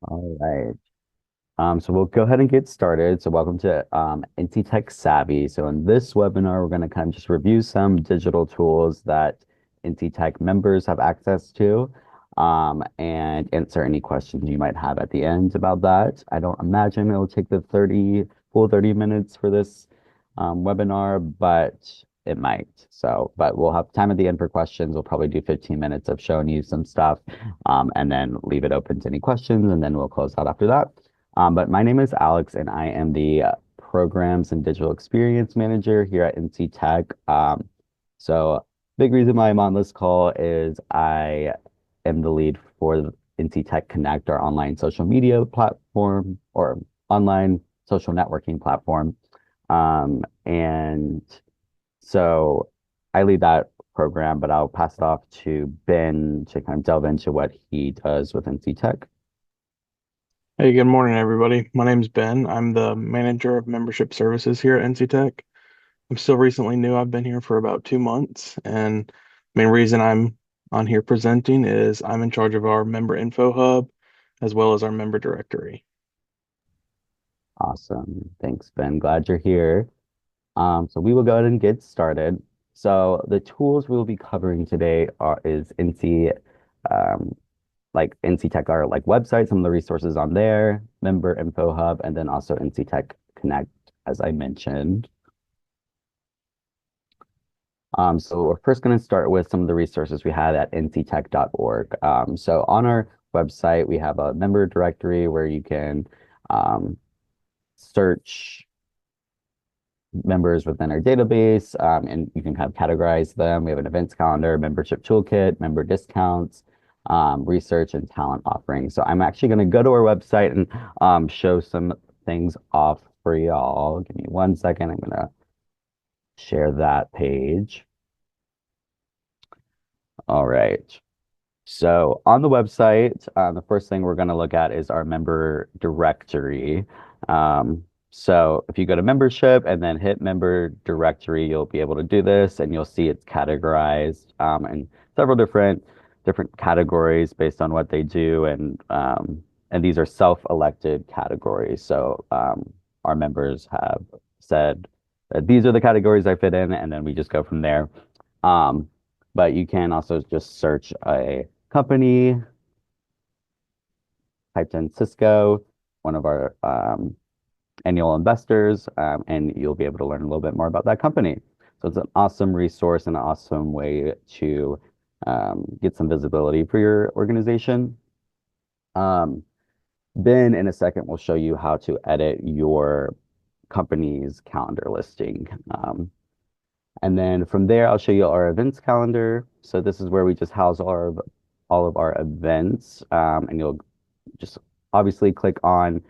All right. So we'll go ahead and get started. So welcome to NC Tech Savvy. So in this webinar, we're going to kind of just review some digital tools that NC Tech members have access to, and answer any questions you might have at the end about that. I don't imagine it'll take the full 30 minutes for this webinar, but it might. So, but we'll have time at the end for questions. We'll probably do 15 minutes of showing you some stuff, and then leave it open to any questions, and then we'll close out after that. But my name is Alex, and I am the Programs and Digital Experience Manager here at NC Tech. So, big reason why I'm on this call is I am the lead for the NC Tech Connect, our online social media platform or online social networking platform. And so I lead that program, but I'll pass it off to Ben to kind of delve into what he does with NC Tech. Hey, good morning, everybody. My name's Ben. I'm the manager of membership services here at NC Tech. I'm still recently new. I've been here for about 2 months, and the main reason I'm on here presenting is I'm in charge of our member info hub as well as our member directory. Awesome. Thanks, Ben. Glad you're here. So we will go ahead and get started. So the tools we'll be covering today is NC, um, like NC Tech, our like website, some of the resources on there, Member Info Hub, and then also NC Tech Connect, as I mentioned. So we're first going to start with some of the resources we had at nctech.org. So on our website, we have a member directory where you can um, search members within our database, and you can kind of categorize them. We have an events calendar, membership toolkit, member discounts, research, and talent offerings. So I'm actually going to go to our website and show some things off for y'all. Give me 1 second. I'm going to share that page. All right. So on the website, the first thing we're going to look at is our member directory. So if you go to membership and then hit member directory, you'll be able to do this, and you'll see it's categorized in several different categories based on what they do, and these are self-elected categories. So our members have said that these are the categories I fit in, and then we just go from there. Um, but you can also just search a company, typed in Cisco, one of our annual investors, and you'll be able to learn a little bit more about that company. So it's an awesome resource and an awesome way to get some visibility for your organization. Um, Ben, in a second, will show you how to edit your company's calendar listing. And then from there, I'll show you our events calendar. So this is where we just house all of our events. And you'll just obviously click on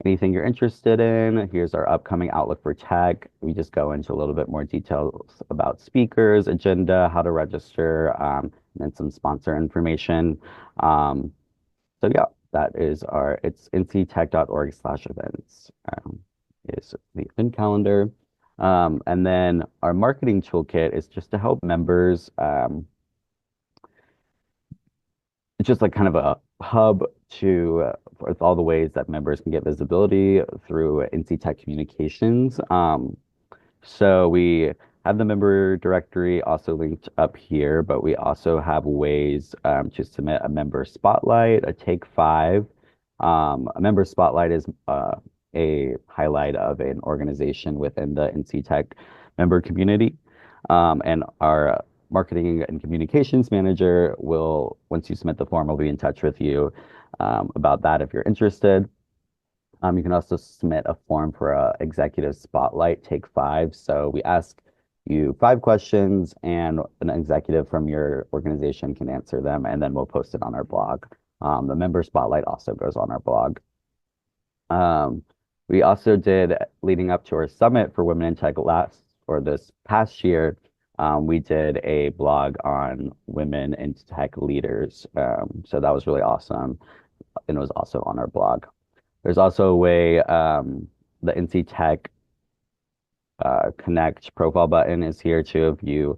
anything you're interested in. Here's our upcoming Outlook for Tech. We just go into a little bit more details about speakers, agenda, how to register, and then some sponsor information. So yeah, it's nctech.org/events, is the event calendar. And then our marketing toolkit is just to help members. It's just like kind of a hub with all the ways that members can get visibility through NC Tech Communications. So we have the member directory also linked up here, but we also have ways to submit a member spotlight, a take five. A member spotlight is a highlight of an organization within the NC Tech member community. And our marketing and communications manager will, once you submit the form, will be in touch with you about that if you're interested. You can also submit a form for a executive spotlight, take five. So we ask you 5 questions, and an executive from your organization can answer them, and then we'll post it on our blog. The member spotlight also goes on our blog. We also did, leading up to our summit for Women in Tech this past year, we did a blog on women in tech leaders. So that was really awesome, and it was also on our blog. There's also a way, the NC Tech Connect profile button is here too if you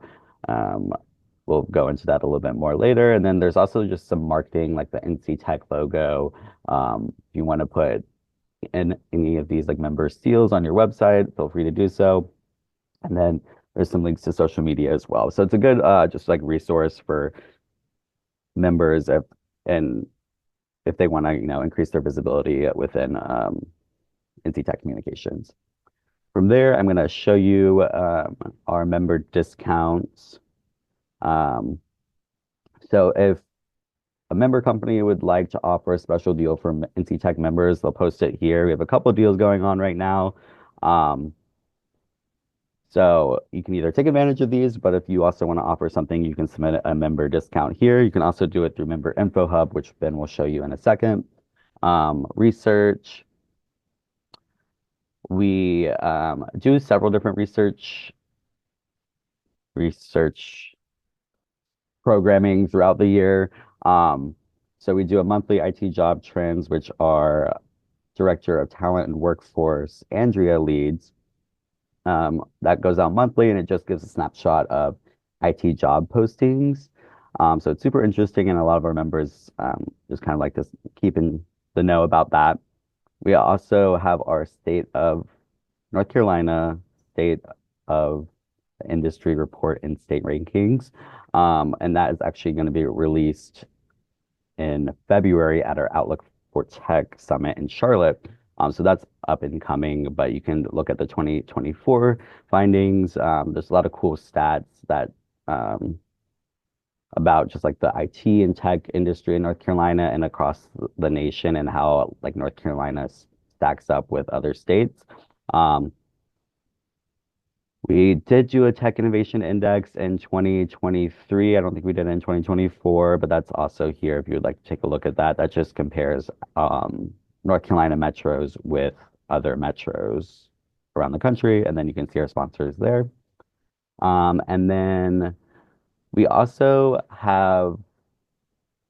we'll go into that a little bit more later. And then there's also just some marketing, like the NC Tech logo. If you want to put in any of these like member seals on your website, feel free to do so. And then there's some links to social media as well. So it's a good just like resource for members and if they want to, increase their visibility within NC Tech Communications. From there, I'm going to show you our member discounts. So if a member company would like to offer a special deal for NC Tech members, they'll post it here. We have a couple of deals going on right now. So you can either take advantage of these, but if you also want to offer something, you can submit a member discount here. You can also do it through Member Info Hub, which Ben will show you in a second. Research. We do several different research programming throughout the year. So we do a monthly IT job trends, which our Director of Talent and Workforce, Andrea, leads. That goes out monthly, and it just gives a snapshot of IT job postings. So it's super interesting, and a lot of our members just kind of like to keep in the know about that. We also have our State of North Carolina, State of Industry Report and State Rankings. And that is actually going to be released in February at our Outlook for Tech Summit in Charlotte. So that's up and coming, but you can look at the 2024 findings. There's a lot of cool stats that about just like the IT and tech industry in North Carolina and across the nation and how like North Carolina stacks up with other states. We did do a Tech Innovation Index in 2023. I don't think we did it in 2024, but that's also here if you would like to take a look at that. That just compares North Carolina metros with other metros around the country, and then you can see our sponsors there. And then we also have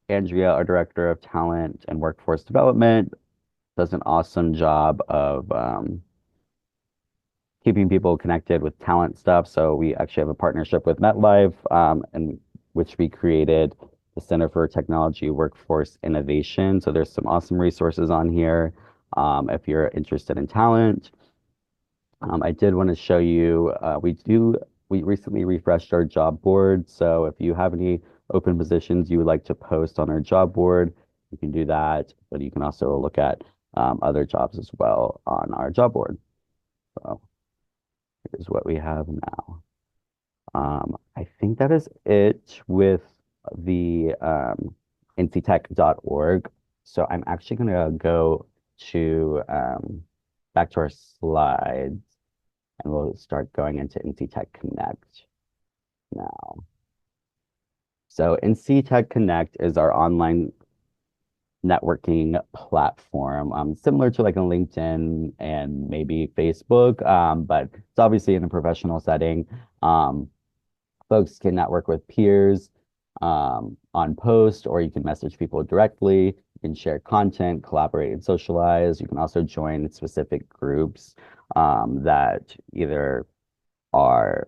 Andrea, our Director of Talent and Workforce Development, does an awesome job of keeping people connected with talent stuff. So we actually have a partnership with MetLife, and which we created the Center for Technology Workforce Innovation. So there's some awesome resources on here if you're interested in talent. I did want to show you, we recently refreshed our job board. So if you have any open positions you would like to post on our job board, you can do that, but you can also look at other jobs as well on our job board. So here's what we have now. I think that is it with the nctech.org. So I'm actually going to go to back to our slides, and we'll start going into NC Tech Connect now. So NC Tech Connect is our online networking platform, similar to like a LinkedIn and maybe Facebook, but it's obviously in a professional setting. Folks can network with peers on post, or you can message people directly. You can share content, collaborate, and socialize. You can also join specific groups that either are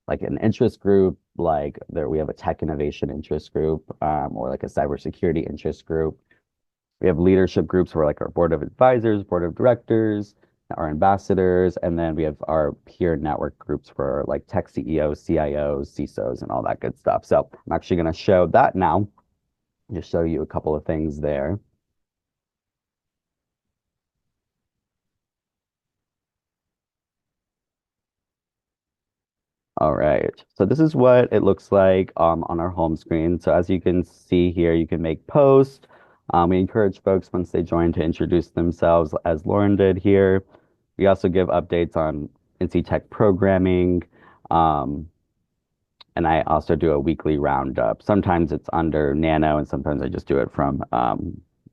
like an interest group, like there we have a tech innovation interest group, or like a cybersecurity interest group. We have leadership groups who are like our board of advisors, board of directors, our ambassadors, and then we have our peer network groups for like tech CEOs, CIOs, CISOs, and all that good stuff. So I'm actually going to show that now. Just show you a couple of things there. All right, so this is what it looks like on our home screen. So as you can see here, you can make posts. We encourage folks once they join to introduce themselves as Lauren did here. We also give updates on NC Tech programming. And I also do a weekly roundup. Sometimes it's under Nano, and sometimes I just do it from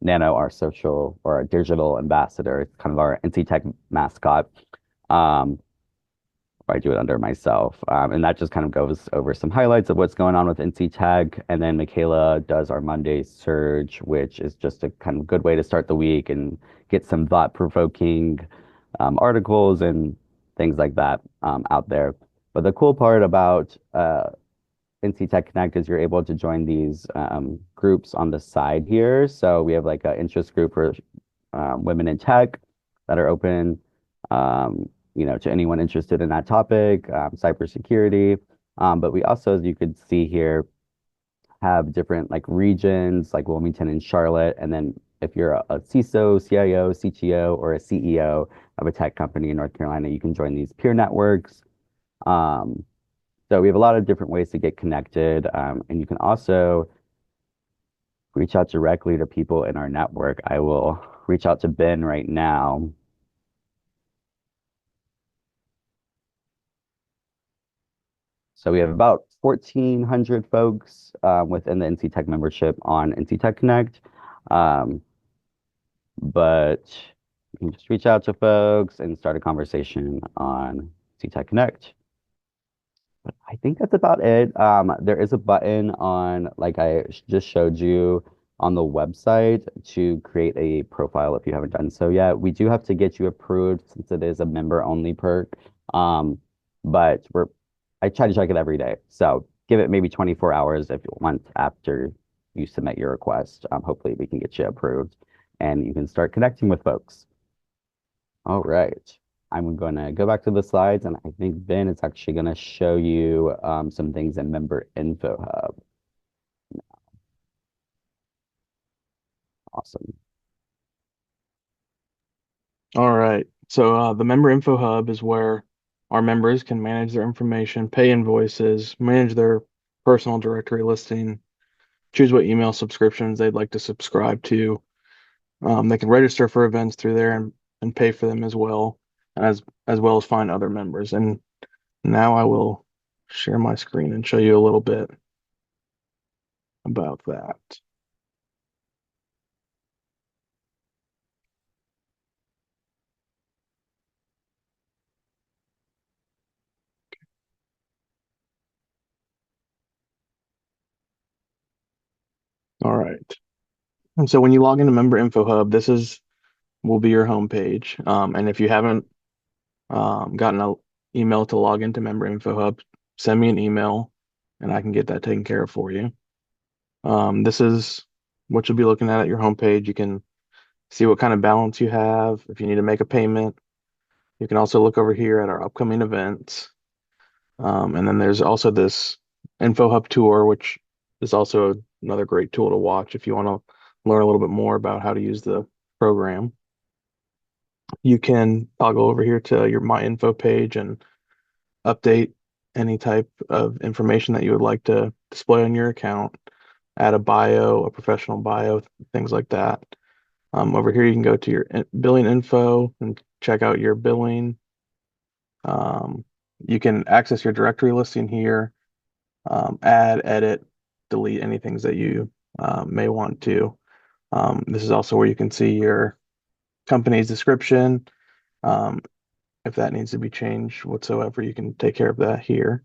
Nano, our social or our digital ambassador. It's kind of our NC Tech mascot. I do it under myself. And that just kind of goes over some highlights of what's going on with NC Tech. And then Michaela does our Monday Surge, which is just a kind of good way to start the week and get some thought-provoking articles and things like that out there. But the cool part about NC Tech Connect is you're able to join these groups on the side here. So we have like an interest group for women in tech that are open, to anyone interested in that topic, cybersecurity. But we also, as you could see here, have different like regions like Wilmington and Charlotte. And then if you're a CISO, CIO, CTO, or a CEO of a tech company in North Carolina, you can join these peer networks. So we have a lot of different ways to get connected. And you can also reach out directly to people in our network. I will reach out to Ben right now. So we have about 1,400 folks within the NC Tech membership on NC Tech Connect. But you can just reach out to folks and start a conversation on NC Tech Connect. But I think that's about it. There is a button on, like I just showed you on the website, to create a profile if you haven't done so yet. We do have to get you approved since it is a member-only perk. But I try to check it every day. So give it maybe 24 hours if you want after you submit your request. Hopefully we can get you approved and you can start connecting with folks. All right. I'm going to go back to the slides, and I think Ben is actually going to show you some things in Member Info Hub. Awesome. All right. So the Member Info Hub is where our members can manage their information, pay invoices, manage their personal directory listing, choose what email subscriptions they'd like to subscribe to. They can register for events through there and pay for them as well as find other members. And now I will share my screen and show you a little bit about that. All right. And so when you log into Member Info Hub, this will be your homepage. And if you haven't gotten an email to log into Member Info Hub, send me an email and I can get that taken care of for you. This is what you'll be looking at your homepage. You can see what kind of balance you have, if you need to make a payment. You can also look over here at our upcoming events. And then there's also this Info Hub tour, which is also another great tool to watch if you want to learn a little bit more about how to use the program. You can toggle over here to your My Info page and update any type of information that you would like to display on your account, add a bio, a professional bio, things like that. Over here, you can go to your billing info and check out your billing. You can access your directory listing here, add, edit, delete any things that you may want to. This is also where you can see your company's description. If that needs to be changed whatsoever, you can take care of that here.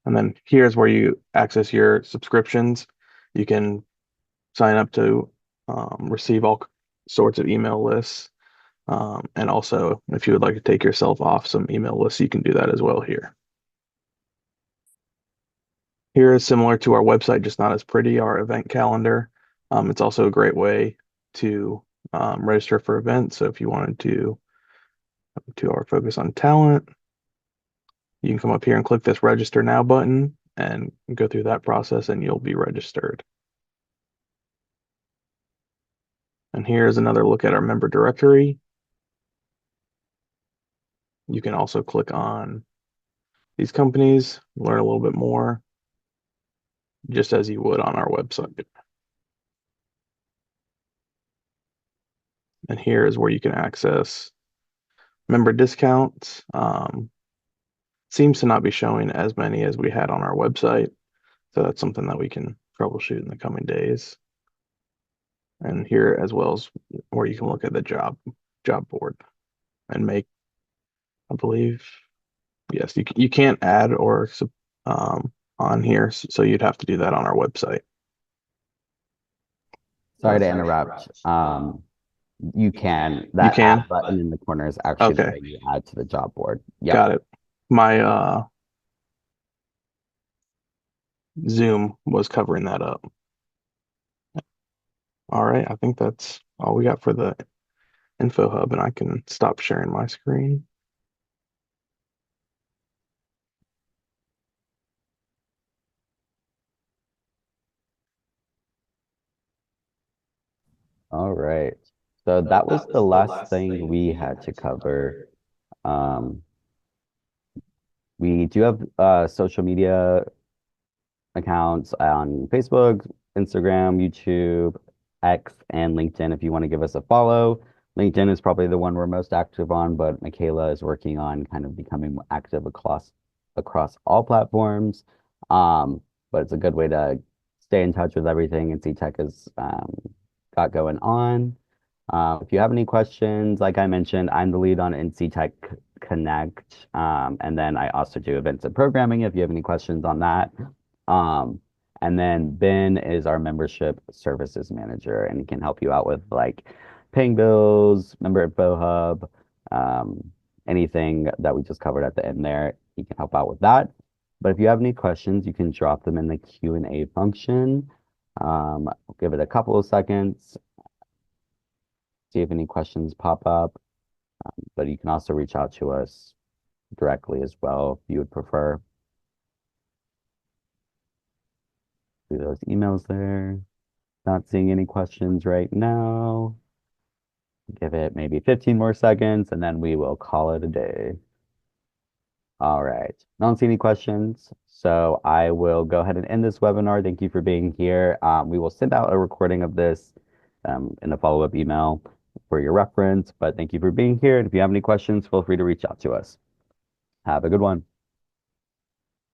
And then here's where you access your subscriptions. You can sign up to receive all sorts of email lists. And also, if you would like to take yourself off some email lists, you can do that as well here. Here is similar to our website, just not as pretty, our event calendar. It's also a great way to register for events. So if you wanted to our focus on talent, you can come up here and click this register now button and go through that process and you'll be registered. And here's another look at our member directory. You can also click on these companies, learn a little bit more, just as you would on our website. And here is where you can access member discounts. Seems to not be showing as many as we had on our website. So that's something that we can troubleshoot in the coming days. And here as well as where you can look at the job board and make, I believe, yes, you can't add or on here, so you'd have to do that on our website. Sorry to interrupt. You can. That can? add button in the corner is actually the Okay. way you add to the job board. Yeah. Got it. My Zoom was covering that up. All right, I think that's all we got for the info hub, and I can stop sharing my screen. All right. So that was the last thing we had to cover. Um, we do have social media accounts on Facebook, Instagram, YouTube, X, and LinkedIn if you want to give us a follow. LinkedIn is probably the one we're most active on, but Michaela is working on kind of becoming active across all platforms. Um, but it's a good way to stay in touch with everything NC Tech has got going on. If you have any questions, like I mentioned, I'm the lead on NC Tech Connect. And then I also do events and programming if you have any questions on that. Um, and then Ben is our membership services manager, and he can help you out with like paying bills, member info hub, um, anything that we just covered at the end there. He can help out with that. But if you have any questions, you can drop them in the Q&A function. Give it a couple of seconds, see if any questions pop up. But you can also reach out to us directly as well if you would prefer. See those emails there. Not seeing any questions right now. Give it maybe 15 more seconds and then we will call it a day. All right. I don't see any questions. So I will go ahead and end this webinar. Thank you for being here. We will send out a recording of this in a follow-up email for your reference. But thank you for being here. And if you have any questions, feel free to reach out to us. Have a good one.